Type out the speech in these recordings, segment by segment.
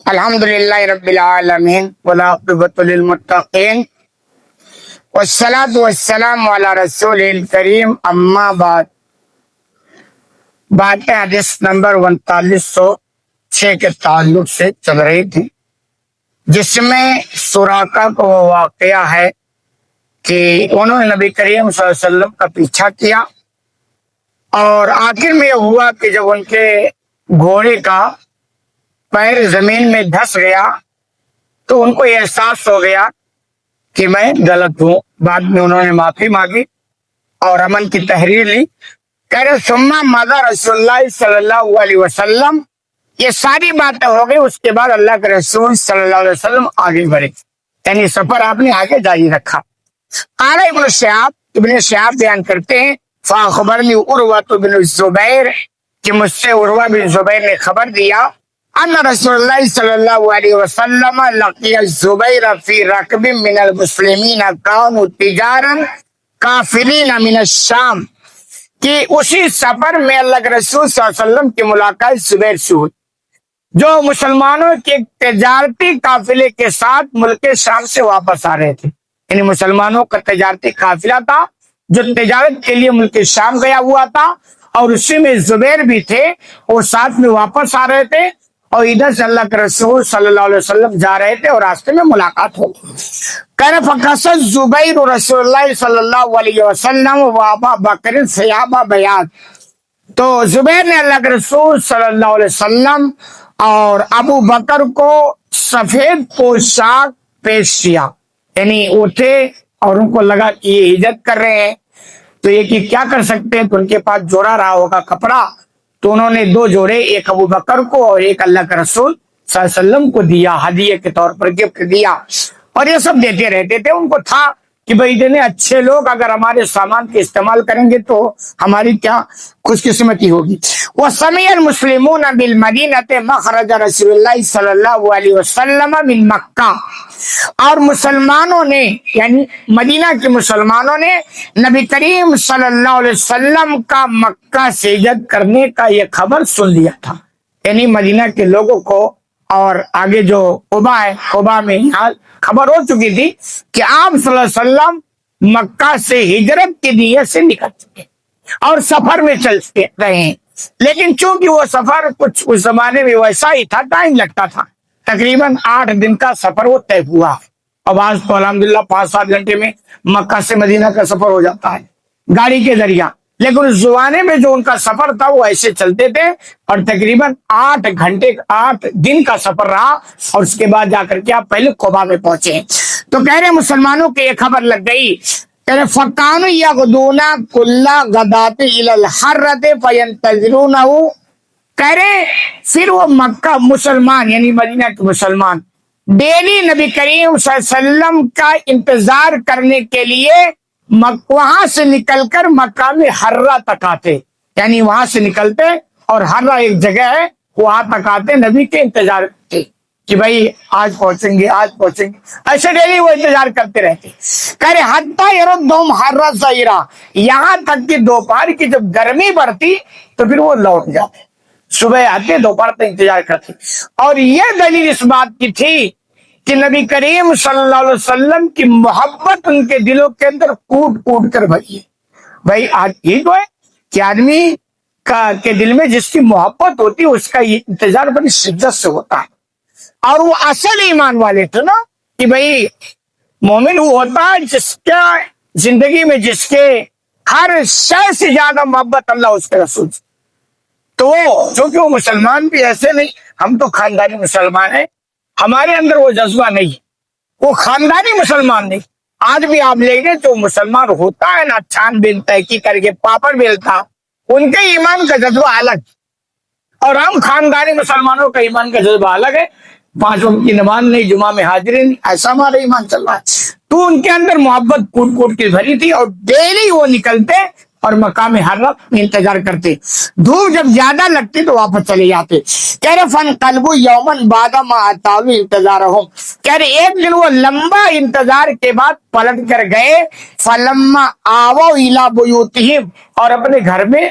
الحمدللہ رب العالمین والعاقبۃ للمتقین والصلاۃ والسلام علی رسول الکریم اما بعد۔ باتیں حدیث نمبر 3906 کے تعلق سے چل رہی تھی، جس میں سراقہ کو وہ واقعہ ہے کہ انہوں نے نبی کریم صلی اللہ علیہ وسلم کا پیچھا کیا اور آخر میں یہ ہوا کہ جب ان کے گھوڑے کا پیر زمین میں دھس گیا تو ان کو احساس ہو گیا کہ میں غلط ہوں۔ بعد میں انہوں نے معافی مانگی اور امن کی تحریر لی۔ کہہ رہے ثم مضى رسول اللہ صلی اللہ علیہ وسلم، یہ ساری باتیں ہو گئی، اس کے بعد اللہ کے رسول صلی اللہ علیہ وسلم آگے بڑھے، یعنی سفر آپ نے آگے جاری رکھا۔ قال ابن شہاب بیان کرتے ہیں فاخبرنی عروۃ بن الزبیر، کہ مجھ سے عروہ بن زبیر نے خبر دیا ان رسول اللہ صلی اللہ علیہ وسلم لقی الزبیر فی رکب من المسلمین کانوا تجارا کافرین من الشام، کہ اسی سفر میں اللہ کے رسول صلی اللہ علیہ وسلم کی ملاقات زبیر سے ہوئی جو مسلمانوں کے تجارتی قافلے کے ساتھ ملک شام سے واپس آ رہے تھے، یعنی مسلمانوں کا تجارتی قافلہ تھا جو تجارت کے لیے ملک شام گیا ہوا تھا، اور اسی میں زبیر بھی تھے، وہ ساتھ میں واپس آ رہے تھے، اور ادھر سے اللہ کے رسول صلی اللہ علیہ وسلم جا رہے تھے اور راستے میں ملاقات ہو گئی۔ کہہ فقصد زبیر رسول اللہ صلی اللہ علیہ وسلم و ابا بکر ثیاب بیاض، تو زبیر نے اللہ کے رسول صلی اللہ علیہ وسلم اور ابو بکر کو سفید پوشاک پیش کیا، یعنی اٹھے اور ان کو لگا کہ یہ ہجرت کر رہے ہیں تو یہ کہ کیا کر سکتے ہیں، تو ان کے پاس جوڑا رہا ہوگا کپڑا، تو انہوں نے دو جوڑے، ایک ابو بکر کو اور ایک اللہ کے رسول صلی اللہ علیہ وسلم کو دیا، ہدیے کے طور پر گفٹ دیا، اور یہ سب دیتے رہتے تھے۔ ان کو تھا کہ بھائی اتنے اچھے لوگ اگر ہمارے سامان کے استعمال کریں گے تو ہماری کیا خوش قسمتی ہوگی۔ وَسَمِعَ الْمُسْلِمُونَ بِالْمَدِينَةِ مَخْرَجَ رسول اللہ صلی اللہ علیہ وسلم من مکہ، اور مسلمانوں نے یعنی مدینہ کے مسلمانوں نے نبی کریم صلی اللہ علیہ وسلم کا مکہ سے ہجرت کرنے کا یہ خبر سن لیا تھا، یعنی مدینہ کے لوگوں کو اور آگے جو قبا ہے، قبا میں یہاں خبر ہو چکی تھی کہ آپ صلی اللہ علیہ وسلم مکہ سے ہجرت کی نیت سے نکل چکے اور سفر میں چل رہے ہیں، لیکن چونکہ وہ سفر کچھ اس زمانے میں ویسا ہی تھا، ٹائم لگتا تھا، تقریباً 8 دن کا سفر وہ طے ہوا، اور آج تو الحمدللہ 5-7 گھنٹے میں مکہ سے مدینہ کا سفر ہو جاتا ہے گاڑی کے ذریعہ، لیکن اس زمانے میں جو ان کا سفر تھا وہ ایسے چلتے تھے، اور تقریباً 8 دن کا سفر رہا، اور اس کے بعد جا کر کے آپ پہلے قبا میں پہنچے۔ تو کہہ رہے مسلمانوں کے یہ خبر لگ گئی، کہہ رہے فَكَانُوا يَغْدُونَ كُلَّ غَدَاةٍ إِلَى الْحَرَّةِ فَيَنْتَظِرُونَهُ، کہہ رہے پھر وہ مکہ مسلمان یعنی مدینہ کے مسلمان ڈیلی نبی کریم صلی اللہ علیہ وسلم کا انتظار کرنے کے لیے وہاں سے نکل کر مکہ میں ہرہ تک آتے، یعنی وہاں سے نکلتے اور ہرہ ایک جگہ ہے وہاں تک آتے، نبی کے انتظار کرتے کہ بھائی آج پہنچیں گے، آج پہنچیں گے، ایسے ڈیلی وہ انتظار کرتے رہتے۔ کہہ رہے حتیٰ یردہم حرہ ظہیرہ، یہاں تک کہ دوپہر کی جب گرمی بڑھتی تو پھر وہ لوٹ جاتے، صبح آتے دوپہر تک انتظار کرتے، اور یہ دلیل اس بات کی تھی کہ نبی کریم صلی اللہ علیہ وسلم کی محبت ان کے دلوں کے اندر کوٹ کوٹ کر بھری ہے۔ بھائی آج یہ تو ہے کہ آدمی کے دل میں جس کی محبت ہوتی ہے اس کا یہ انتظار بڑی شدت سے ہوتا ہے، اور وہ اصل ایمان والے تھے نا کہ بھائی مومن وہ ہوتا ہے جس کا زندگی میں جس کے ہر شے سے زیادہ محبت اللہ اس کے رسول سے، تو چونکہ وہ مسلمان بھی ایسے نہیں، ہم تو خاندانی مسلمان ہیں، ہمارے اندر وہ جذبہ نہیں، وہ خاندانی مسلمان نہیں۔ آج بھی آپ لے گئے تو مسلمان ہوتا ہے نا، چھان بین تحقیق کر کے پاپڑ بیلتا، ان کے ایمان کا جذبہ الگ، اور ہم خاندانی مسلمانوں کا ایمان کا جذبہ الگ ہے، 5 وقت کی نماز نہیں، جمعہ میں حاضری نہیں، ایسا ہمارا ایمان چل رہا ہے۔ تو ان کے اندر محبت کوٹ کوٹ کی بھری تھی، اور ڈیلی وہ نکلتے اور مقام حرہ میں انتظار کرتے، دھوپ جب زیادہ لگتی تو واپس چلے جاتے۔ کہہ رہے فَانْقَلَبُوا يَوْمًا بَعْدَ مَا أَطَالُوا انتظارهم، کہہ رہے ایک دن وہ لمبا انتظار کے بعد پلٹ کر گئے، فَلَمَّا آوَوْا إِلَىٰ بُيُوتِهِمْ، اور اپنے گھر میں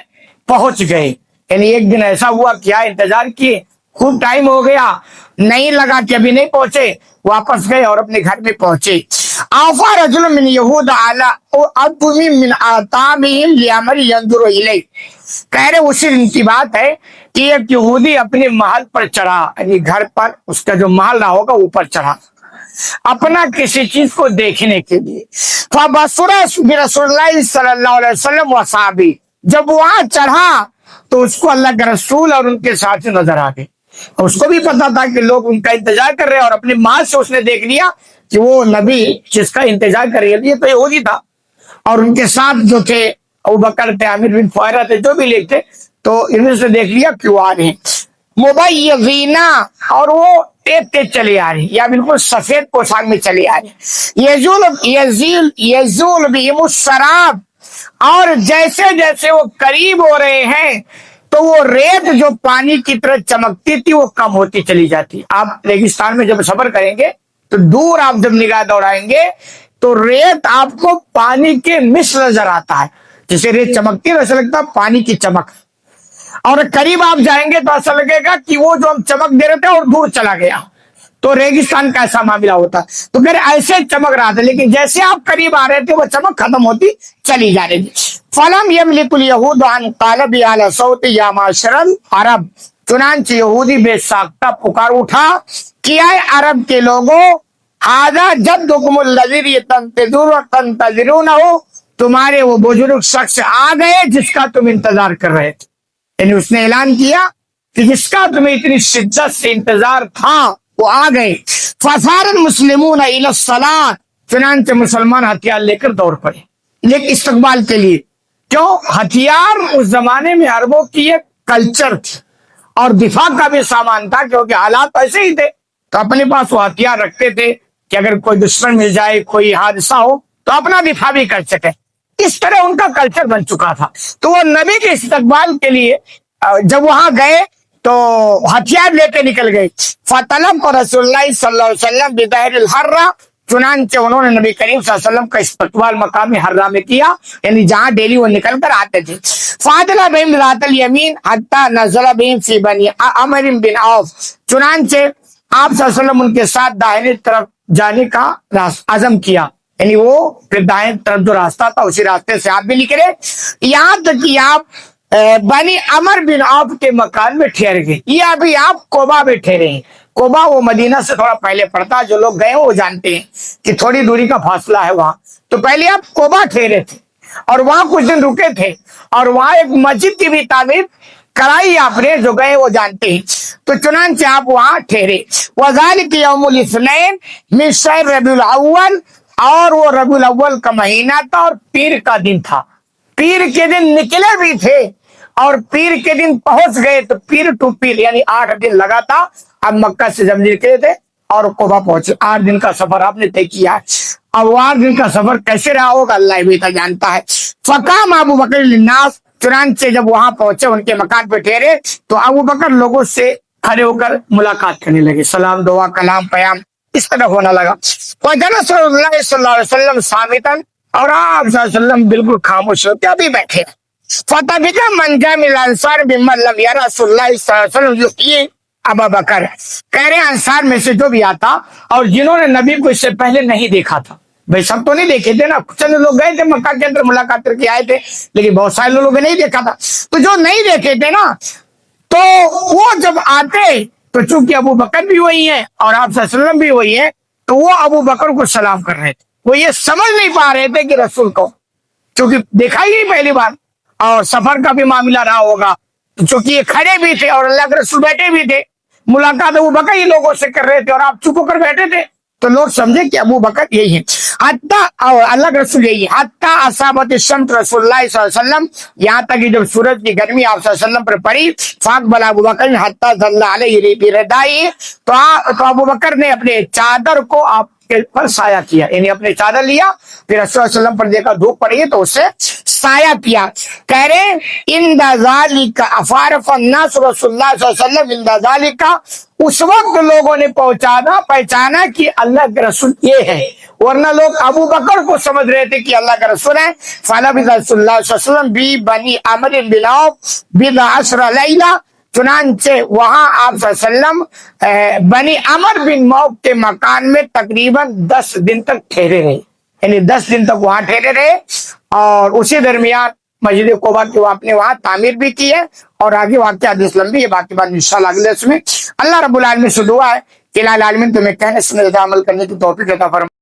پہنچ گئے، یعنی ایک دن ایسا ہوا کیا انتظار کیے، خوب ٹائم ہو گیا، नहीं लगा कि अभी नहीं पहुंचे, वापस गए और अपने घर में पहुंचे। आफा रजुल मिन यहूद आला अदमी मिन आताबिहिम लिअमर यंजुरु इलै। कह रहे उसी दिन की बात है कि एक यहूदी अपने महल पर चढ़ा, यानी घर पर उसका जो महल रहा होगा ऊपर चढ़ा अपना किसी चीज को देखने के लिए। फबसुरा बिरसूलिल्लाह सल्लल्लाहु अलैहि वसल्लम व सहाबी, जब वहां चढ़ा तो उसको अल्लाह के रसूल और उनके साथी नजर आ गए। उसको भी पता था कि लोग उनका इंतजार कर रहे हैं, और अपने माँ से उसने देख लिया कि वो नबी जिसका इंतजार कर रही है ये तो यहूदी था। और उनके साथ जो थे अबू बकर थे, आमिर बिन फुहैरा थे, जो भी लोग थे, तो इन्होंने से देख लिया क्यों आ रहे हैं मुबय्यज़ीना, और वो तेज तेज चले आ रहे हैं या बिल्कुल सफेद पोशाक में चले आ रहे हैं। यज़ूल बिहिमुस शराब, और जैसे जैसे वो करीब हो रहे हैं तो वो रेत जो पानी की तरह चमकती थी वो कम होती चली जाती। आप रेगिस्तान में जब सफर करेंगे तो दूर आप जब निगाह दौड़ाएंगे तो रेत आपको पानी के मिस नजर आता है, जैसे रेत चमकती है वैसा लगता है पानी की चमक। और करीब आप जाएंगे तो ऐसा लगेगा कि वो जो हम चमक दे रहे थे और दूर चला गया। तो रेगिस्तान का ऐसा मामला होता, तो फिर ऐसे चमक रहा था, लेकिन जैसे आप करीब आ रहे थे वो चमक खत्म होती चली जा रही थी। फलम यमलिकुल यहूद अन क़ाल बिअला सौति या माशरल अरब, चुनांचे यहूदी बेसाख्ता पुकार उठा कि आए अरब के लोगों, हादा जद्दुकुमुल लज़ी तंतज़िरूनहु, तुम्हारे वो बुजुर्ग शख्स आ गए जिसका तुम इंतजार कर रहे थे। यानी उसने ऐलान किया कि जिसका तुम्हें इतनी शिद्दत से इंतजार था वो आ गए। फसारन मुस्लिमून इला सलात, चुनांचे मुसलमान हथियार लेकर दौड़ पड़े लेकिन इस्तकबाल के लिए। क्यों? हथियार उस जमाने में अरबों की एक कल्चर थी और दिफा का भी सामान था, क्योंकि हालात ऐसे ही थे, तो अपने पास वो हथियार रखते थे कि अगर कोई दुश्मन मिल जाए, कोई हादसा हो तो अपना दिफा भी कर सके। इस तरह उनका कल्चर बन चुका था। तो वो नबी के इस्तकबाल के लिए जब वहां गए तो हथियार लेके निकल गए। फतलब को रसूलुल्लाह सल्लल्लाहु अलैहि वसल्लम बिदाहिरिल हर्रा, चुनांचे उन्होंने नबी करीम सल्लल्लाहु अलैहि वसल्लम का इस्तकबाल मकाम हर्रा में किया, यानी जहां डेली वो निकल कर आते थे। फादला बिहिम रातल यमीन हत्ता नज़ला बिहिम फी बनी अमर बिन औफ, चुनांचे आप सल्लल्लाहु अलैहि वसल्लम उनके साथ दाहिने तरफ जाने का आजम किया, यानी वो फिर दाएं तरफ जो रास्ता था उसी रास्ते से आप भी निकले, यहाँ तक कि आप बनी अमर बिन औफ के मकान में ठहर गए। ये अभी आप कोबा में ठहरे हैं। कोबा वो मदीना से थोड़ा पहले पड़ता है, जो लोग गए वो जानते हैं कि थोड़ी दूरी का फासला है वहां। तो पहले आप कोबा ठहरे थे और वहां कुछ दिन रुके थे, और वहां एक मस्जिद की भी तामीर कराई आपने, जो गए वो जानते हैं। तो चुनांचे आप वहां ठहरे। वज़ालिक यौमुल इस्नैन मिन शहर रबीउल अव्वल, और वो रबीउल अव्वल का महीना था और पीर का दिन था। पीर के दिन निकले भी थे और पीर के दिन पहुंच गए, तो पीर टू पीर यानी 8 दिन लगा था। अब मक्का से जब निकले थे और कोबा पहुंचे, 8 दिन का सफर आपने तय किया। अब 8 दिन का सफर कैसे रहा होगा अल्लाह भी जानता है। फकाम अबू बकर लिन्नास, चुनांचे जब वहां पहुंचे उनके मकान पे ठहरे तो अबू बकर लोगों से खड़े होकर मुलाकात करने लगे, सलाम दुआ कलाम पयाम इस तरह होना लगा। रसूलुल्लाह सल्लल्लाहु अलैहि वसल्लम सामितन, और आप सल्लल्लाहु अलैहि वसल्लम बिल्कुल खामोश होकर अभी बैठे। फतबिका मन जामिल अंसार बिमन लम यरा रसूलुल्लाह सल्लल्लाहु अलैहि वसल्लम, ये अबू बकर कह रहे अंसार में से जो भी आता और जिन्होंने नबी को इससे पहले नहीं देखा था। भाई सब तो नहीं देखे थे ना, चंद लोग गए थे मक्का के अंदर मुलाकात करके आए थे, लेकिन बहुत सारे लोगों ने नहीं देखा था। तो जो नहीं देखे थे ना, तो वो जब आते तो चूंकि अबू बकर भी वही है और आप सल्लल्लाहु अलैहि वसल्लम भी वही है, तो वो अबू बकर को सलाम कर रहे थे। वो ये समझ नहीं पा रहे थे कि रसूल को, क्योंकि देखा ही नहीं पहली बार और सफर का भी मामला रहा होगा, तो चूंकि ये खड़े भी थे और अल्लाह के रसूल बैठे भी थे, मुलाकात अबू बकर ही लोगों से कर रहे थे और आप चुप होकर बैठे थे, तो लोग समझे कि अबू बकर यही है। हत्ता और अल्लाह के रसूल यही, हत्ता असाबत शम्स रसूलुल्लाह सल्लल्लाहु अलैहि वसल्लम, यहाँ तक कि जब सूरज की गर्मी आप सल्लल्लाहु अलैहि वसल्लम पर पड़ी, फाक बला अबू बकर हत्ता ज़ल्ला अलैहि बिरदाई, तो अबू बकर ने अपने चादर को आपके पर साया किया, यानी अपने चादर लिया, फिर रसूल सल्लल्लाहु अलैहि वसल्लम पर देखा धूप पड़ी है तो उससे साया किया। कह रहे इंदा ज़ालिका अफ़ारफ़ अन्नास रसूलुल्लाह सल्लल्लाहु अलैहि वसल्लम, इंदा ज़ालिका, उस वक्त लोगों ने पहचाना कि अल्लाह के रसूल ये है, वरना लोग अबू बकर को समझ रहे थे कि अल्लाह का रसूल है। फला भी रसूलुल्लाह सल्लल्लाहु अलैहि वसल्लम भी बनी अमर बिन औफ बिन अशरा लैला, چنانچہ وہاں آپ صلی اللہ علیہ وسلم بنی عمر بن موق کے مکان میں تقریباً 10 دن تک ٹھہرے رہے، یعنی 10 دن تک وہاں ٹھہرے رہے، اور اسی درمیان مسجد قباء کی وہ آپ نے وہاں تعمیر بھی کی ہے، اور آگے واقعہ حدیث لمبی ہے، باقی بات انشاءاللہ اگلے اس میں۔ اللہ رب العالمین سے دعا ہے کہ الہ العالمین تمہیں کہنے سننے عمل کرنے کی توفیق عطا فرمائے۔